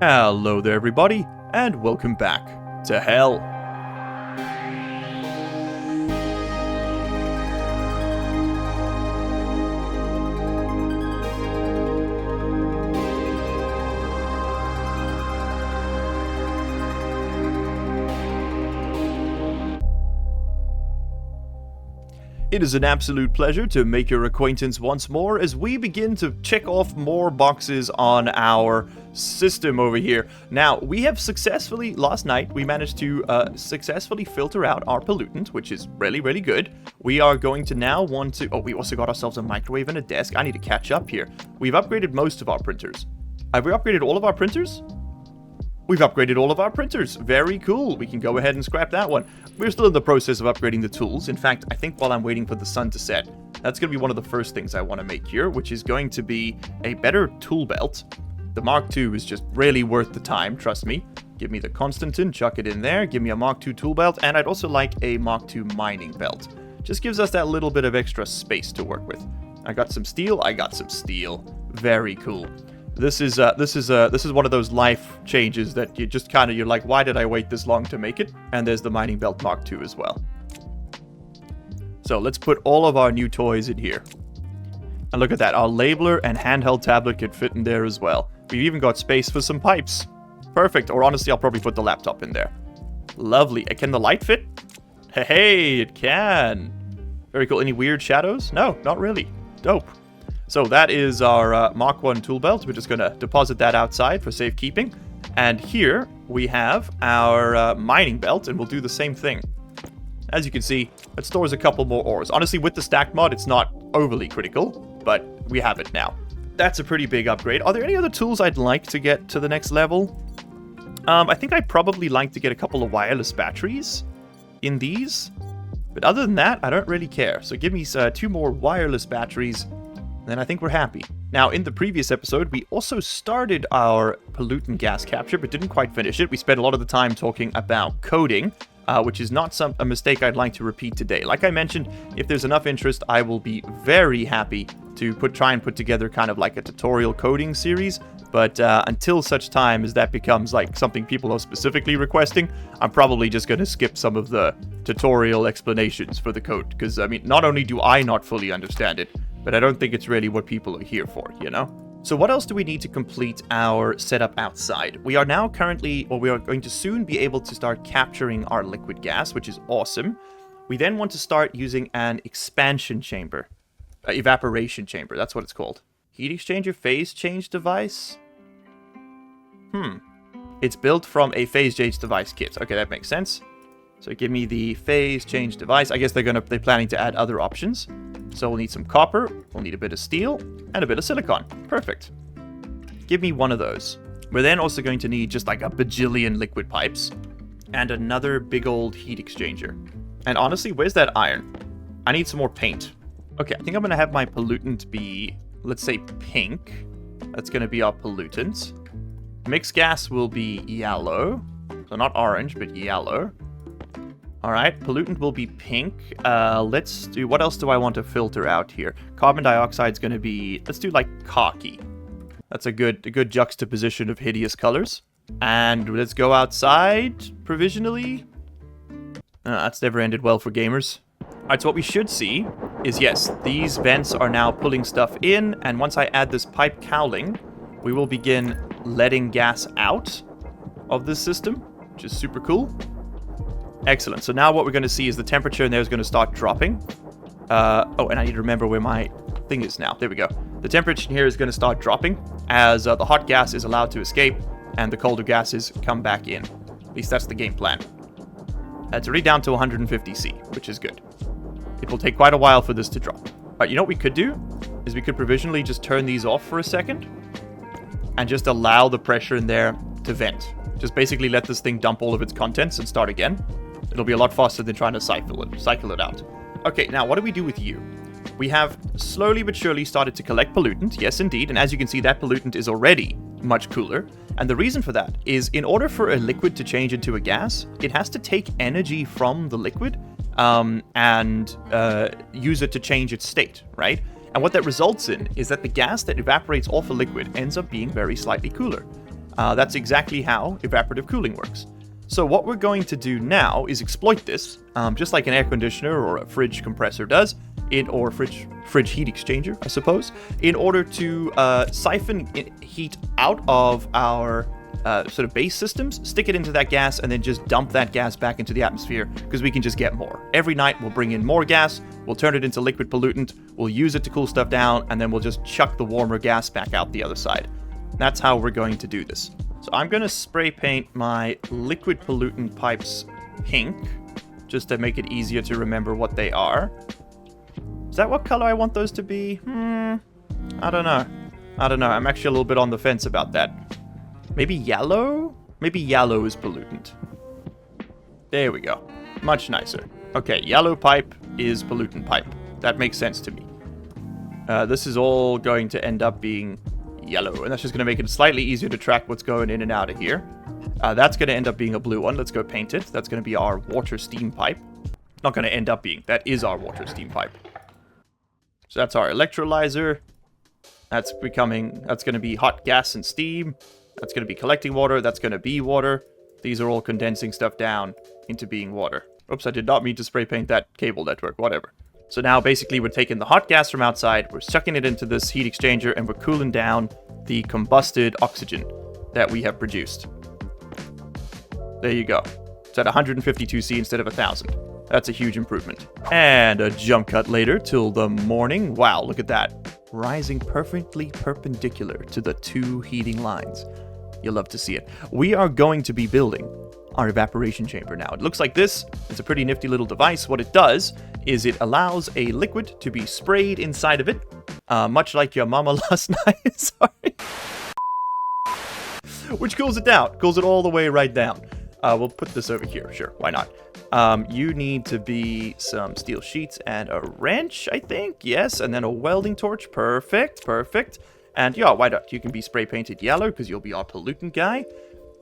Hello there everybody, and welcome back to hell. It is an absolute pleasure to make your acquaintance once more as we begin to check off more boxes on our system over here. Now, we have successfully, last night, we managed to successfully filter out our pollutant, which is really, really good. We are going to now want to... Oh, we also got ourselves a microwave and a desk. I need to catch up here. We've upgraded most of our printers. Have we upgraded all of our printers? We've upgraded all of our printers. Very cool. We can go ahead and scrap that one. We're still in the process of upgrading the tools. In fact, I think while I'm waiting for the sun to set, that's going to be one of the first things I want to make here, which is going to be a better tool belt. The Mark II is just really worth the time, trust me. Give me the Constantin, chuck it in there. Give me a Mark II tool belt, and I'd also like a Mark II mining belt. Just gives us that little bit of extra space to work with. I got some steel. Very cool. This is one of those life changes that you just you're like, why did I wait this long to make it? And there's the mining belt Mark II as well. So let's put all of our new toys in here. And look at that, our labeler and handheld tablet could fit in there as well. We've even got space for some pipes. Perfect, or honestly, I'll probably put the laptop in there. Lovely. Can the light fit? Hey, it can. Very cool. Any weird shadows? No, not really. Dope. So that is our Mark I tool belt. We're just going to deposit that outside for safekeeping. And here we have our mining belt, and we'll do the same thing. As you can see, it stores a couple more ores. Honestly, with the stack mod, it's not overly critical, but we have it now. That's a pretty big upgrade. Are there any other tools I'd like to get to the next level? I think I'd probably like to get a couple of wireless batteries in these. But other than that, I don't really care. So give me 2 more wireless batteries. Then I think we're happy. Now, in the previous episode, we also started our pollutant gas capture, but didn't quite finish it. We spent a lot of the time talking about coding, which is not a mistake I'd like to repeat today. Like I mentioned, if there's enough interest, I will be very happy to try and put together kind of like a tutorial coding series. But until such time as that becomes like something people are specifically requesting, I'm probably just going to skip some of the tutorial explanations for the code. Because, I mean, not only do I not fully understand it, but I don't think it's really what people are here for, you know? So what else do we need to complete our setup outside? We are now currently, or we are going to soon be able to start capturing our liquid gas, which is awesome. We then want to start using an expansion chamber. Evaporation chamber, that's what it's called. Heat exchanger phase change device? It's built from a phase change device kit. Okay, that makes sense. So give me the phase change device. I guess they're planning to add other options. So we'll need some copper, we'll need a bit of steel, and a bit of silicon. Perfect. Give me one of those. We're then also going to need just like a bajillion liquid pipes, and another big old heat exchanger. And honestly, where's that iron? I need some more paint. Okay, I think I'm going to have my pollutant be, let's say, pink. That's going to be our pollutant. Mixed gas will be yellow. So not orange, but yellow. Alright, pollutant will be pink. Let's do... What else do I want to filter out here? Carbon dioxide's going to be... Let's do, like, khaki. That's a good juxtaposition of hideous colors. And let's go outside, provisionally. That's never ended well for gamers. Alright, so what we should see is, yes, these vents are now pulling stuff in, and once I add this pipe cowling, we will begin letting gas out of this system, which is super cool. Excellent. So now what we're going to see is the temperature in there is going to start dropping. Oh, and I need to remember where my thing is now. There we go. The temperature here is going to start dropping as the hot gas is allowed to escape and the colder gases come back in. At least that's the game plan. It's already down to 150 C, which is good. It will take quite a while for this to drop. All right, you know what we could do? Is we could provisionally just turn these off for a second and just allow the pressure in there to vent. Just basically let this thing dump all of its contents and start again. It'll be a lot faster than trying to cycle it out. Okay, now what do we do with you? We have slowly but surely started to collect pollutant, yes indeed, and as you can see that pollutant is already much cooler. And the reason for that is in order for a liquid to change into a gas, it has to take energy from the liquid and use it to change its state, right? And what that results in is that the gas that evaporates off a liquid ends up being very slightly cooler. That's exactly how evaporative cooling works. So what we're going to do now is exploit this, just like an air conditioner or a fridge compressor does, or fridge heat exchanger, I suppose, in order to siphon heat out of our sort of base systems, stick it into that gas, and then just dump that gas back into the atmosphere, because we can just get more. Every night we'll bring in more gas, we'll turn it into liquid pollutant, we'll use it to cool stuff down, and then we'll just chuck the warmer gas back out the other side. That's how we're going to do this. So I'm going to spray paint my liquid pollutant pipes pink, just to make it easier to remember what they are. Is that what color I want those to be? I don't know. I'm actually a little bit on the fence about that. Maybe yellow? Maybe yellow is pollutant. There we go. Much nicer. Okay, yellow pipe is pollutant pipe. That makes sense to me. This is all going to end up being yellow, and that's just going to make it slightly easier to track what's going in and out of here. That's going to end up being a blue one. Let's go paint it. That's going to be our water steam pipe. Not going to end up being. That is our water steam pipe. So that's our electrolyzer. That's going to be hot gas and steam. That's going to be collecting water. That's going to be water. These are all condensing stuff down into being water. Oops, I did not mean to spray paint that cable network. Whatever. So now basically we're taking the hot gas from outside, we're sucking it into this heat exchanger, and we're cooling down the combusted oxygen that we have produced. There you go. It's at 152C instead of 1,000. That's a huge improvement. And a jump cut later till the morning. Wow, look at that. Rising perfectly perpendicular to the two heating lines. You'll love to see it. We are going to be building our evaporation chamber now. It looks like this. It's a pretty nifty little device. What it does is it allows a liquid to be sprayed inside of it, much like your mama last night. Sorry. Which cools it down. Cools it all the way right down. We'll put this over here. Sure, why not? You need to be some steel sheets and a wrench, I think. Yes, and then a welding torch. Perfect, perfect. And yeah, why not? You can be spray painted yellow because you'll be our pollutant guy.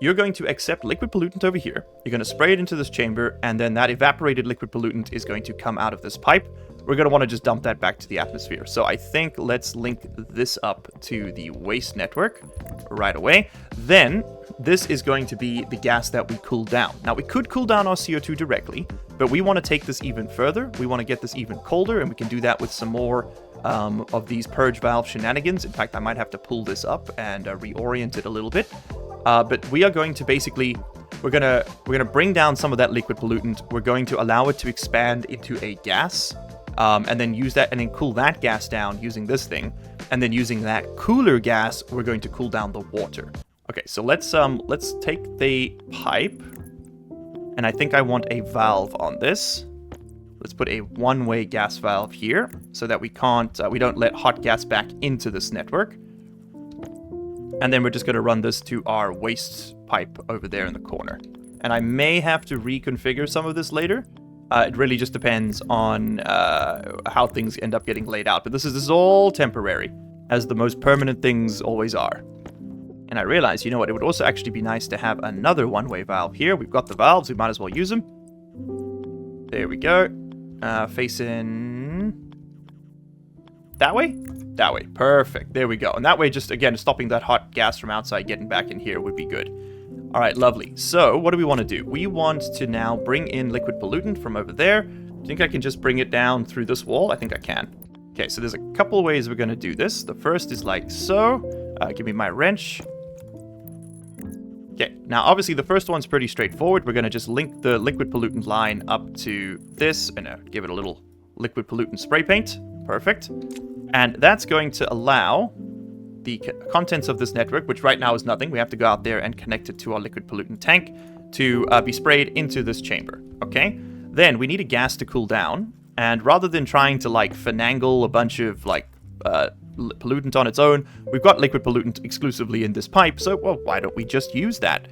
You're going to accept liquid pollutant over here. You're going to spray it into this chamber, and then that evaporated liquid pollutant is going to come out of this pipe. We're going to want to just dump that back to the atmosphere. So I think let's link this up to the waste network right away. Then this is going to be the gas that we cool down. Now we could cool down our CO2 directly, but we want to take this even further. We want to get this even colder, and we can do that with some more of these purge valve shenanigans. In fact, I might have to pull this up and reorient it a little bit. But we are going to basically, we're gonna bring down some of that liquid pollutant. We're going to allow it to expand into a gas, and then use that, and then cool that gas down using this thing, and then using that cooler gas, we're going to cool down the water. Okay, so let's take the pipe, and I think I want a valve on this. Let's put a one-way gas valve here, so that we don't let hot gas back into this network. And then we're just going to run this to our waste pipe over there in the corner. And I may have to reconfigure some of this later. It really just depends on how things end up getting laid out. But this is all temporary, as the most permanent things always are. And I realized, you know what, it would also actually be nice to have another one-way valve here. We've got the valves, we might as well use them. There we go. Facing that way? That way. Perfect. There we go. And that way, just, again, stopping that hot gas from outside getting back in here would be good. All right, lovely. So, what do we want to do? We want to now bring in liquid pollutant from over there. I think I can just bring it down through this wall. I think I can. Okay, so there's a couple of ways we're going to do this. The first is like so. Give me my wrench. Okay, now obviously the first one's pretty straightforward. We're going to just link the liquid pollutant line up to this and give it a little liquid pollutant spray paint. Perfect. And that's going to allow the contents of this network, which right now is nothing. We have to go out there and connect it to our liquid pollutant tank to be sprayed into this chamber. Okay? Then we need a gas to cool down. And rather than trying to like finagle a bunch of like pollutant on its own, we've got liquid pollutant exclusively in this pipe. So, well, why don't we just use that?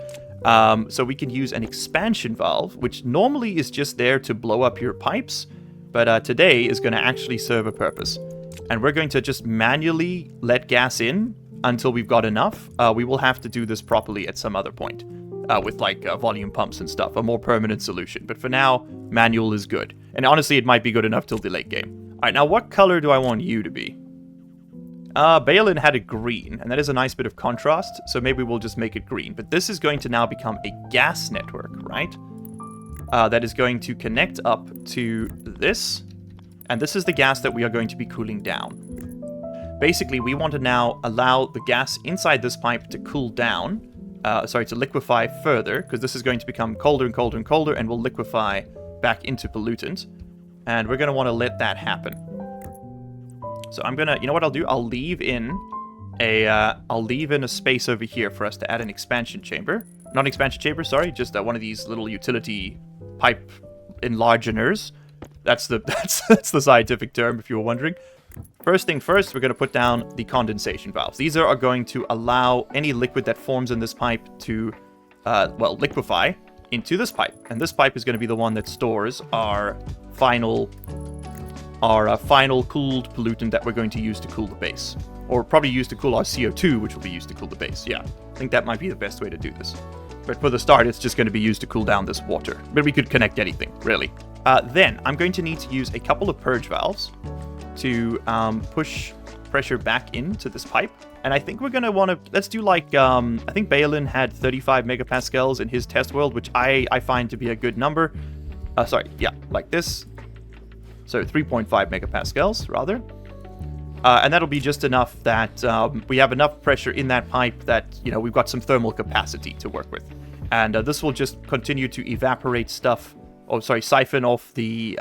So we can use an expansion valve, which normally is just there to blow up your pipes. But today is going to actually serve a purpose. And we're going to just manually let gas in until we've got enough. We will have to do this properly at some other point with like volume pumps and stuff, a more permanent solution. But for now, manual is good. And honestly, it might be good enough till the late game. All right, now what color do I want you to be? Balin had a green, and that is a nice bit of contrast, so maybe we'll just make it green. But this is going to now become a gas network, right? That is going to connect up to this, and this is the gas that we are going to be cooling down. Basically, we want to now allow the gas inside this pipe to cool down, to liquefy further, because this is going to become colder and colder and colder, and will liquefy back into pollutant. And we're going to want to let that happen. So I'm gonna, you know what I'll do? I'll leave in a space over here for us to add an expansion chamber. Not an expansion chamber, sorry, just one of these little utility pipe enlargeners. That's the scientific term, if you were wondering. First thing first, we're going to put down the condensation valves. These are going to allow any liquid that forms in this pipe to, liquefy into this pipe. And this pipe is going to be the one that stores our final cooled pollutant that we're going to use to cool the base. Or probably use to cool our CO2, which will be used to cool the base. Yeah, I think that might be the best way to do this. But for the start, it's just going to be used to cool down this water. But we could connect anything, really. Then, I'm going to need to use a couple of purge valves to push pressure back into this pipe. And I think we're going to want to, let's do like, I think Balin had 35 megapascals in his test world, which I find to be a good number. Like this. So 3.5 megapascals, rather. And that'll be just enough that we have enough pressure in that pipe that, we've got some thermal capacity to work with. And this will just continue to evaporate stuff, siphon off the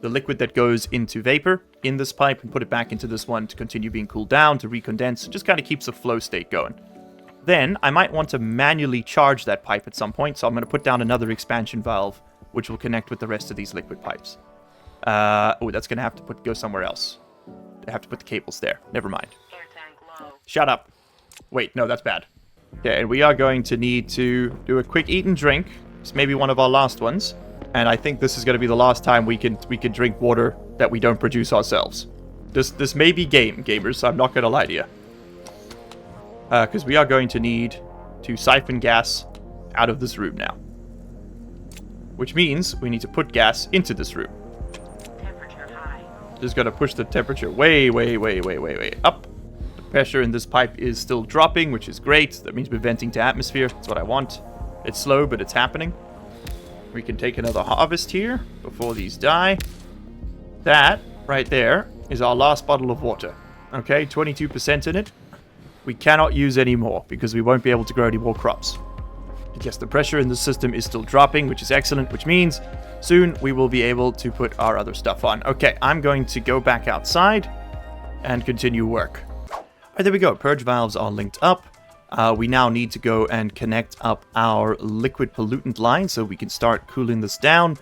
liquid that goes into vapor in this pipe and put it back into this one to continue being cooled down, to recondense. It just kind of keeps the flow state going. Then I might want to manually charge that pipe at some point, so I'm going to put down another expansion valve, which will connect with the rest of these liquid pipes. That's going to have to go somewhere else. I have to put the cables there. Never mind. Shut up. Wait, no, that's bad. Okay, and we are going to need to do a quick eat and drink. It's maybe one of our last ones. And I think this is going to be the last time we can drink water that we don't produce ourselves. This may be gamers, so I'm not going to lie to you. Because we are going to need to siphon gas out of this room now. Which means we need to put gas into this room. Temperature high. Just gotta push the temperature way up. The pressure in this pipe is still dropping, which is great. That means we're venting to atmosphere. That's what I want. It's slow, but it's happening. We can take another harvest here before these die. That, right there, is our last bottle of water. Okay, 22% in it. We cannot use any more because we won't be able to grow any more crops. Yes, the pressure in the system is still dropping, which is excellent, which means soon we will be able to put our other stuff on. Okay, I'm going to go back outside and continue work. All right, there we go. Purge valves are linked up. We now need to go and connect up our liquid pollutant line so we can start cooling this down.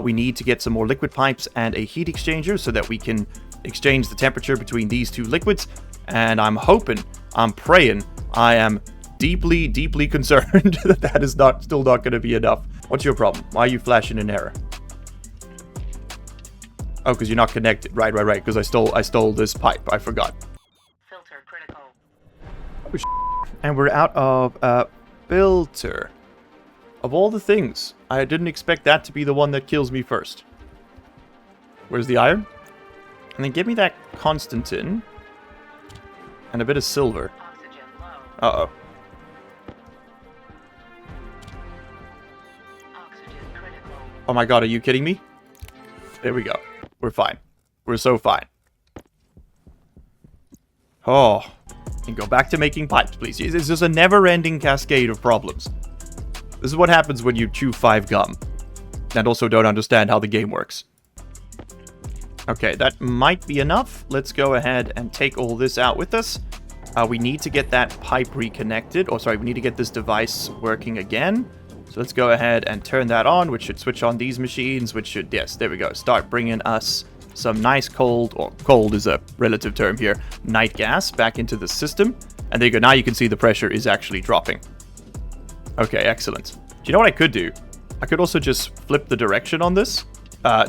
We need to get some more liquid pipes and a heat exchanger so that we can exchange the temperature between these two liquids. And I'm hoping, I'm praying, I am deeply concerned that is still not going to be enough. What's your problem? Why are you flashing an error? Oh, because you're not connected. Right. Because I stole this pipe. I forgot. Filter critical. Oh, and we're out of filter. Of all the things, I didn't expect that to be the one that kills me first. Where's the iron? And then give me that Constantin and a bit of silver. Oxygen low. Uh-oh. Oxygen critical. Oh my god, are you kidding me? There we go. We're fine. We're so fine. Oh. And go back to making pipes, please. It's just a never-ending cascade of problems. This is what happens when you chew 5 gum. And also don't understand how the game works. Okay, that might be enough. Let's go ahead and take all this out with us. We need to get that pipe reconnected. Oh, sorry, we need to get this device working again. So let's go ahead and turn that on, which should switch on these machines, which should, yes, there we go. Start bringing us some nice cold, or cold is a relative term here, night gas back into the system. And there you go. Now you can see the pressure is actually dropping. Okay, excellent. Do you know what I could do? I could also just flip the direction on this,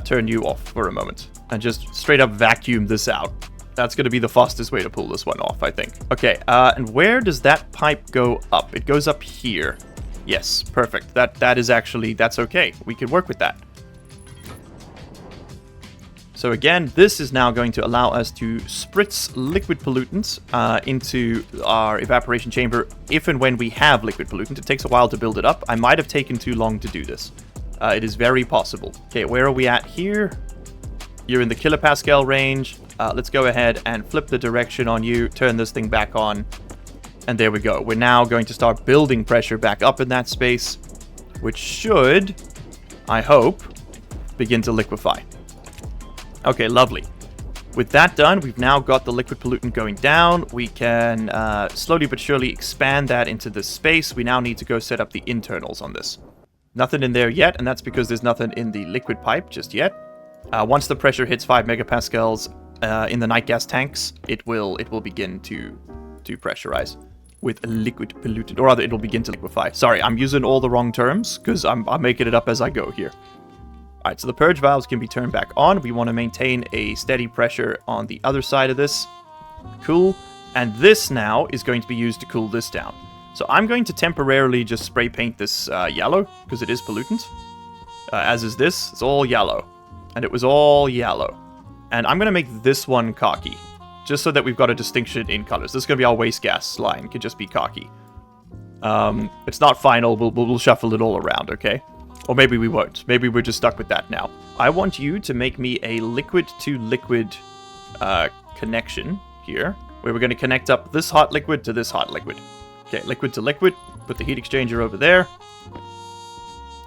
turn you off for a moment, and just straight up vacuum this out. That's going to be the fastest way to pull this one off, I think. Okay, and where does that pipe go up? It goes up here. Yes, perfect. That is actually, that's okay. We can work with that. So again, this is now going to allow us to spritz liquid pollutants into our evaporation chamber if and when we have liquid pollutant. It takes a while to build it up. I might have taken too long to do this. It is very possible. Okay, where are we at here? You're in the kilopascal range. Let's go ahead and flip the direction on you, turn this thing back on, and there we go. We're now going to start building pressure back up in that space, which should, I hope, begin to liquefy. Okay, lovely. With that done, we've now got the liquid pollutant going down. We can slowly but surely expand that into this space. We now need to go set up the internals on this. Nothing in there yet, and that's because there's nothing in the liquid pipe just yet. Once the pressure hits 5 megapascals in the night gas tanks, it will begin to pressurize with a liquid pollutant, or rather, it'll begin to liquefy. Sorry, I'm using all the wrong terms because I'm making it up as I go here. Alright, so the purge valves can be turned back on. We want to maintain a steady pressure on the other side of this. Cool. And this now is going to be used to cool this down. So I'm going to temporarily just spray paint this yellow, because it is pollutant. As is this. It's all yellow. And it was all yellow. And I'm going to make this one khaki, just so that we've got a distinction in colors. This is going to be our waste gas line. It could just be khaki. It's not final. We'll shuffle it all around, okay? Or maybe we won't. Maybe we're just stuck with that now. I want you to make me a liquid-to-liquid connection here, where we're going to connect up this hot liquid to this hot liquid. Okay, liquid to liquid. Put the heat exchanger over there.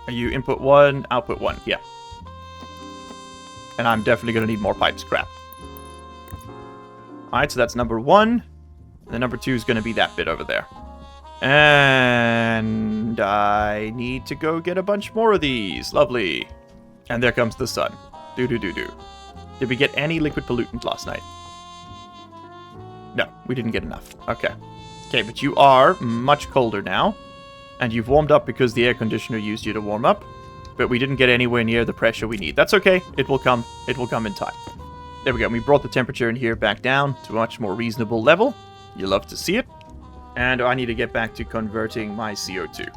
Are you input 1, output 1? Yeah. And I'm definitely going to need more pipes. Crap. Alright, so that's number 1. And then number 2 is going to be that bit over there. And I need to go get a bunch more of these. Lovely. And there comes the sun. Do-do-do-do. Did we get any liquid pollutant last night? No, we didn't get enough. Okay. Okay, but you are much colder now. And you've warmed up because the air conditioner used you to warm up. But we didn't get anywhere near the pressure we need. That's okay. It will come. It will come in time. There we go. We brought the temperature in here back down to a much more reasonable level. You love to see it. And I need to get back to converting my CO2.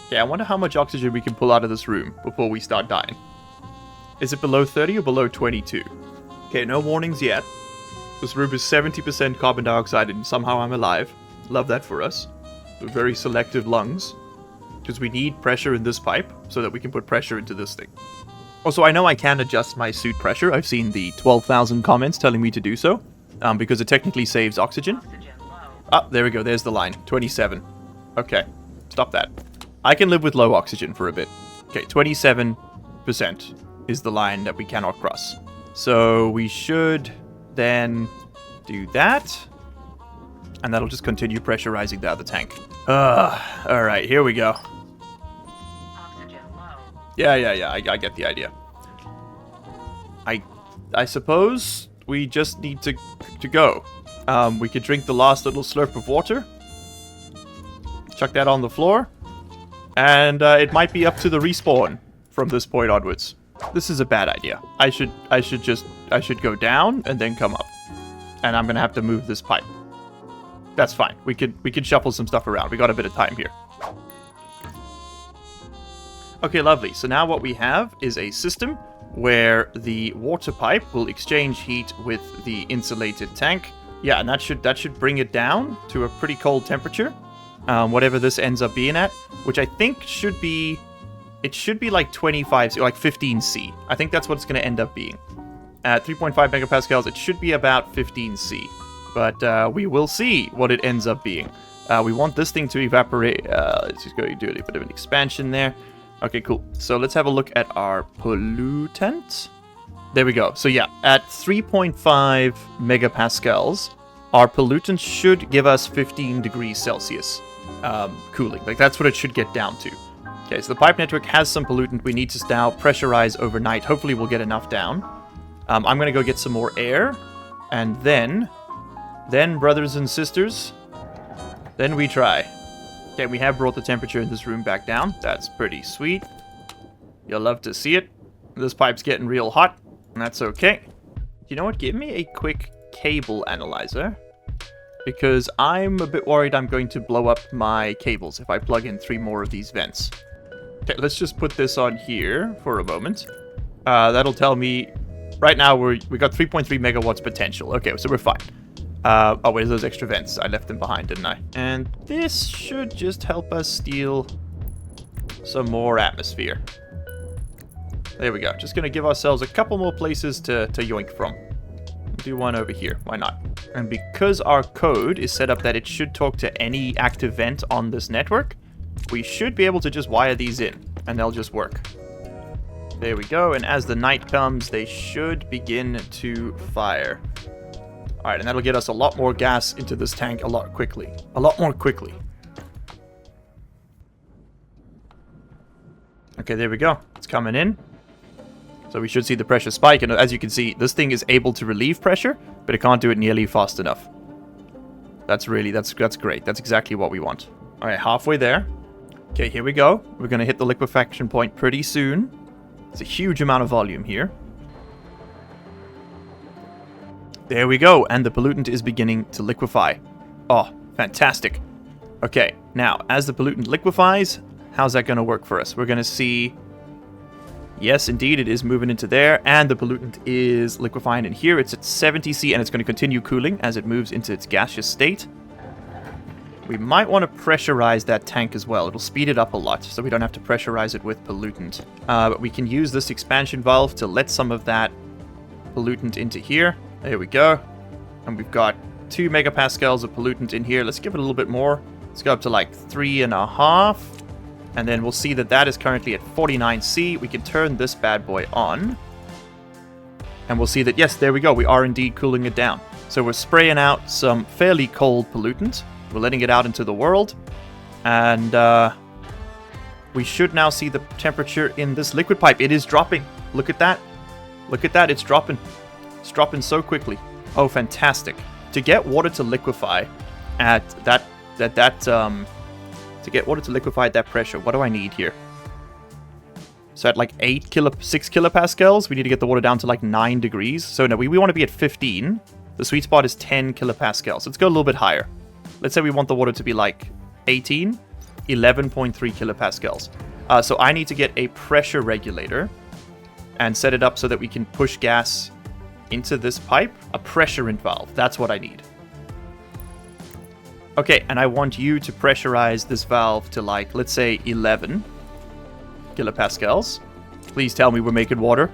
Okay, I wonder how much oxygen we can pull out of this room before we start dying. Is it below 30 or below 22? Okay, no warnings yet. This room is 70% carbon dioxide and somehow I'm alive. Love that for us. We're very selective lungs. Because we need pressure in this pipe so that we can put pressure into this thing. Also, I know I can adjust my suit pressure. I've seen the 12,000 comments telling me to do so. Because it technically saves oxygen. Ah, there we go. There's the line. 27. Okay. Stop that. I can live with low oxygen for a bit. Okay, 27% is the line that we cannot cross. So we should then do that. And that'll just continue pressurizing the other tank. Alright, here we go. Oxygen low. Yeah, I get the idea. I suppose we just need to go. We could drink the last little slurp of water. Chuck that on the floor. And it might be up to the respawn from this point onwards. This is a bad idea. I should go down and then come up. And I'm gonna have to move this pipe. That's fine. We could shuffle some stuff around. We got a bit of time here. Okay, lovely. So now what we have is a system where the water pipe will exchange heat with the insulated tank. Yeah, and that should bring it down to a pretty cold temperature. Whatever this ends up being at, which I think should be like 25, like 15 C. I think that's what it's going to end up being. At 3.5 megapascals, it should be about 15 C. But we will see what it ends up being. We want this thing to evaporate. Let's just go do a bit of an expansion there. Okay, cool. So let's have a look at our pollutant. There we go. So yeah, at 3.5 megapascals, our pollutant should give us 15 degrees Celsius cooling. Like, that's what it should get down to. Okay, so the pipe network has some pollutant. We need to now pressurize overnight. Hopefully we'll get enough down. I'm going to go get some more air. And then, brothers and sisters, then we try. Okay, we have brought the temperature in this room back down. That's pretty sweet. You'll love to see it. This pipe's getting real hot, and that's okay. You know what? Give me a quick cable analyzer, because I'm a bit worried I'm going to blow up my cables if I plug in 3 more of these vents. Okay, let's just put this on here for a moment. That'll tell me... Right now, we got 3.3 megawatts potential. Okay, so we're fine. Oh, where's those extra vents? I left them behind, didn't I? And this should just help us steal some more atmosphere. There we go. Just going to give ourselves a couple more places to yoink from. Do one over here. Why not? And because our code is set up that it should talk to any active vent on this network, we should be able to just wire these in, and they'll just work. There we go, and as the night comes, they should begin to fire. Alright, and that'll get us a lot more gas into this tank a lot more quickly. Okay, there we go. It's coming in. So we should see the pressure spike, and as you can see, this thing is able to relieve pressure, but it can't do it nearly fast enough. That's great. That's exactly what we want. Alright, halfway there. Okay, here we go. We're going to hit the liquefaction point pretty soon. It's a huge amount of volume here. There we go, and the pollutant is beginning to liquefy. Oh, fantastic. Okay, now, as the pollutant liquefies, how's that going to work for us? We're going to see... Yes, indeed, it is moving into there, and the pollutant is liquefying in here. It's at 70 C, and it's going to continue cooling as it moves into its gaseous state. We might want to pressurize that tank as well. It'll speed it up a lot, so we don't have to pressurize it with pollutant. But we can use this expansion valve to let some of that pollutant into here. There we go. And we've got 2 megapascals of pollutant in here. Let's give it a little bit more. Let's go up to like 3.5. And then we'll see that that is currently at 49 C. We can turn this bad boy on. And we'll see that, yes, there we go. We are indeed cooling it down. So we're spraying out some fairly cold pollutant. We're letting it out into the world. And we should now see the temperature in this liquid pipe. It is dropping. Look at that. Look at that. It's dropping. It's dropping so quickly. Oh, fantastic. To get water to liquefy at to get water to liquefy at that pressure, what do I need here? So at like 6 kilopascals, we need to get the water down to like 9 degrees. So no, we want to be at 15. The sweet spot is 10 kilopascals. Let's go a little bit higher. Let's say we want the water to be like 18, 11.3 kilopascals. So I need to get a pressure regulator and set it up so that we can push gas into this pipe. A pressurant valve, that's what I need. Okay, and I want you to pressurize this valve to like, let's say 11 kilopascals. Please tell me we're making water.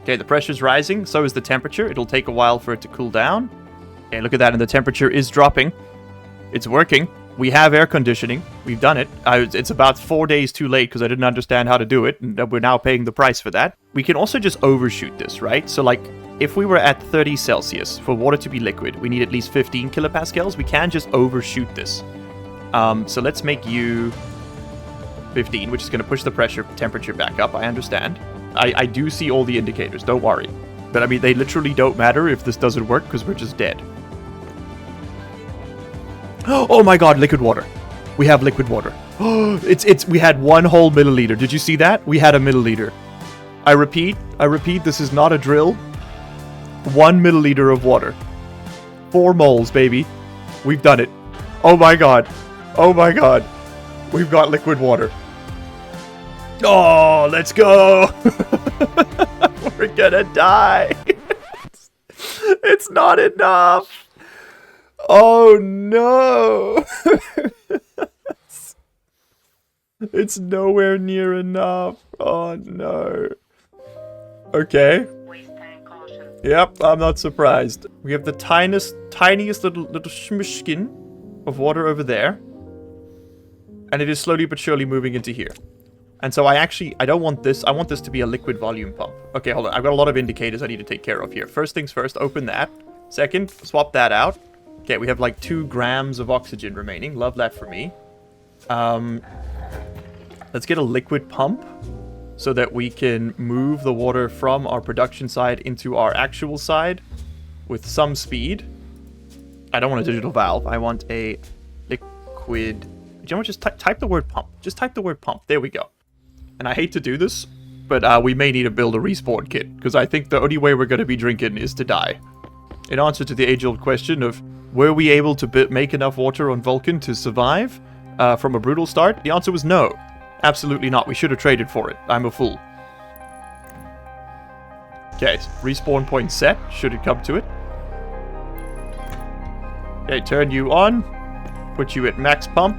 Okay, the pressure's rising, so is the temperature. It'll take a while for it to cool down. Okay, look at that, and the temperature is dropping. It's working. We have air conditioning. We've done it. It's about 4 days too late because I didn't understand how to do it, and we're now paying the price for that. We can also just overshoot this, right? So like, if we were at 30 Celsius for water to be liquid, we need at least 15 kilopascals. We can just overshoot this. So let's make you 15, which is going to push the temperature back up. I understand. I do see all the indicators. Don't worry. But I mean, they literally don't matter if this doesn't work because we're just dead. Oh my god, liquid water. We have liquid water. We had 1 whole milliliter. Did you see that? We had a milliliter. I repeat, this is not a drill. 1 milliliter of water. 4 moles, baby. We've done it. Oh my god. Oh my god. We've got liquid water. Oh, let's go. We're gonna die. It's not enough. Oh no. It's nowhere near enough. Oh no. Okay. Yep, I'm not surprised. We have the tiniest little schmishkin of water over there. And it is slowly but surely moving into here. And so I don't want this. I want this to be a liquid volume pump. Okay, hold on. I've got a lot of indicators I need to take care of here. First things first, open that. Second, swap that out. Okay, we have like 2 grams of oxygen remaining. Love that for me. Let's get a liquid pump so that we can move the water from our production side into our actual side with some speed. I don't want a digital valve. I want a liquid... Do you know what? Just type the word pump. Just type the word pump. There we go. And I hate to do this, but we may need to build a respawn kit, because I think the only way we're going to be drinking is to die. In answer to the age-old question of, were we able to make enough water on Vulcan to survive from a brutal start? The answer was no. Absolutely not. We should have traded for it. I'm a fool. Okay, respawn point set. Should it come to it? Okay, turn you on. Put you at max pump.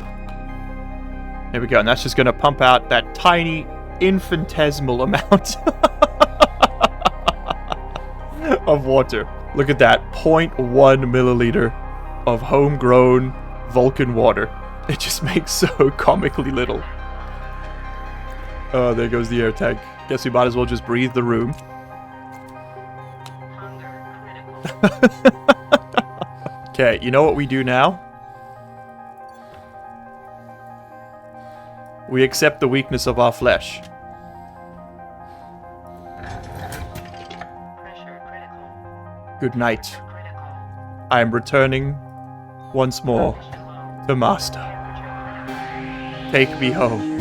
There we go. And that's just going to pump out that tiny, infinitesimal amount of water. Look at that. 0.1 milliliter of homegrown Vulcan water. It just makes so comically little. Oh, there goes the air tank. Guess we might as well just breathe the room. Hunger critical. Okay, you know what we do now? We accept the weakness of our flesh. Pressure critical. Good night. Critical. I am returning once more Oxygen low. to Master. Temperature critical. Take me home.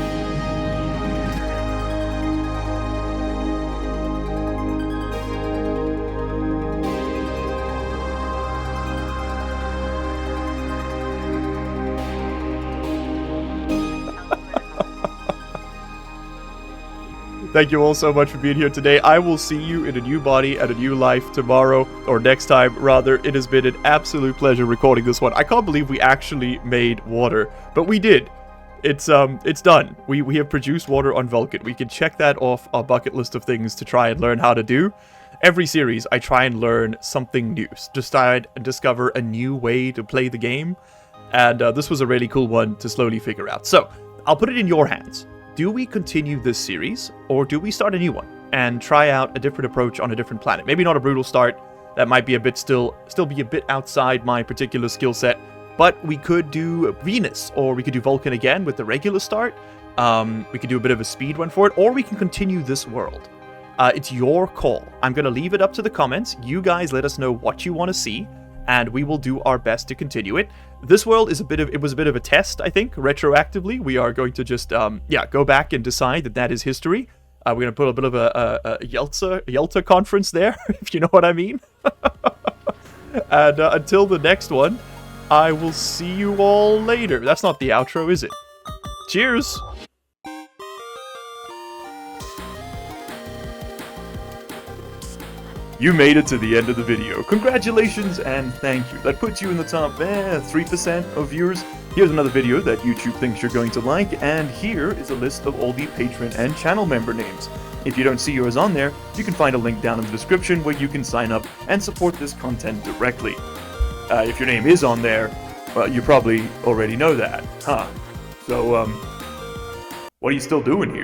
Thank you all so much for being here today. I will see you in a new body and a new life tomorrow, or next time, rather. It has been an absolute pleasure recording this one. I can't believe we actually made water, but we did. It's done. We have produced water on Vulcan. We can check that off our bucket list of things to try and learn how to do. Every series, I try and learn something new. Just try and discover a new way to play the game. And this was a really cool one to slowly figure out. So, I'll put it in your hands. Do we continue this series, or do we start a new one and try out a different approach on a different planet? Maybe not a brutal start. That might be a bit still be a bit outside my particular skill set. But we could do Venus, or we could do Vulcan again with the regular start. We could do a bit of a speed run for it, or we can continue this world. It's your call. I'm going to leave it up to the comments. You guys let us know what you want to see, and we will do our best to continue it. This world is it was a bit of a test, I think, retroactively. We are going to just, go back and decide that is history. We're going to put a bit of a Yelta conference there, if you know what I mean. And until the next one, I will see you all later. That's not the outro, is it? Cheers! You made it to the end of the video. Congratulations and thank you. That puts you in the top 3% of viewers. Here's another video that YouTube thinks you're going to like, and here is a list of all the patron and channel member names. If you don't see yours on there, you can find a link down in the description where you can sign up and support this content directly. If your name is on there, well, you probably already know that, huh? So, what are you still doing here?